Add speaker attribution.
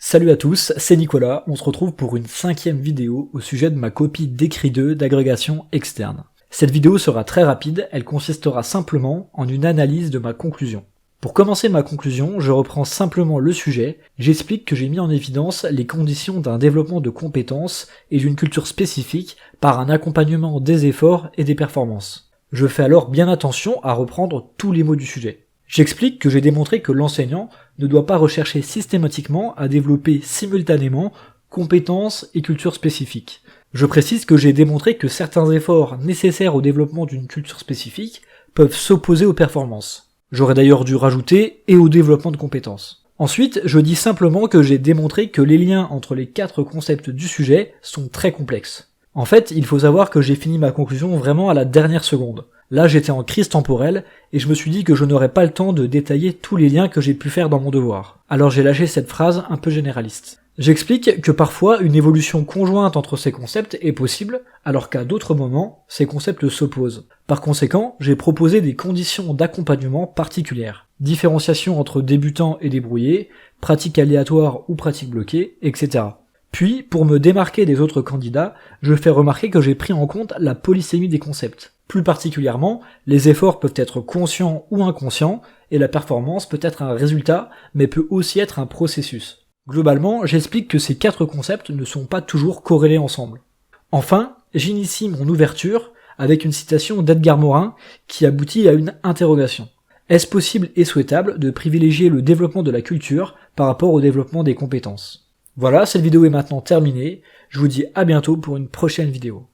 Speaker 1: Salut à tous, c'est Nicolas, on se retrouve pour une 5e vidéo au sujet de ma copie d'écrit 2 d'agrégation externe. Cette vidéo sera très rapide, elle consistera simplement en une analyse de ma conclusion. Pour commencer ma conclusion, je reprends simplement le sujet, j'explique que j'ai mis en évidence les conditions d'un développement de compétences et d'une culture spécifique par un accompagnement des efforts et des performances. Je fais alors bien attention à reprendre tous les mots du sujet. J'explique que j'ai démontré que l'enseignant ne doit pas rechercher systématiquement à développer simultanément compétences et culture spécifiques. Je précise que j'ai démontré que certains efforts nécessaires au développement d'une culture spécifique peuvent s'opposer aux performances. J'aurais d'ailleurs dû rajouter « et au développement de compétences ». Ensuite, je dis simplement que j'ai démontré que les liens entre les 4 concepts du sujet sont très complexes. En fait, il faut savoir que j'ai fini ma conclusion vraiment à la dernière seconde. Là, j'étais en crise temporelle, et je me suis dit que je n'aurais pas le temps de détailler tous les liens que j'ai pu faire dans mon devoir. Alors j'ai lâché cette phrase un peu généraliste. J'explique que parfois une évolution conjointe entre ces concepts est possible, alors qu'à d'autres moments, ces concepts s'opposent. Par conséquent, j'ai proposé des conditions d'accompagnement particulières. Différenciation entre débutants et débrouillés, pratique aléatoire ou pratique bloquée, etc. Puis, pour me démarquer des autres candidats, je fais remarquer que j'ai pris en compte la polysémie des concepts. Plus particulièrement, les efforts peuvent être conscients ou inconscients, et la performance peut être un résultat, mais peut aussi être un processus. Globalement, j'explique que ces 4 concepts ne sont pas toujours corrélés ensemble. Enfin, j'initie mon ouverture avec une citation d'Edgar Morin qui aboutit à une interrogation. Est-ce possible et souhaitable de privilégier le développement de la culture par rapport au développement des compétences ? Voilà, cette vidéo est maintenant terminée, je vous dis à bientôt pour une prochaine vidéo.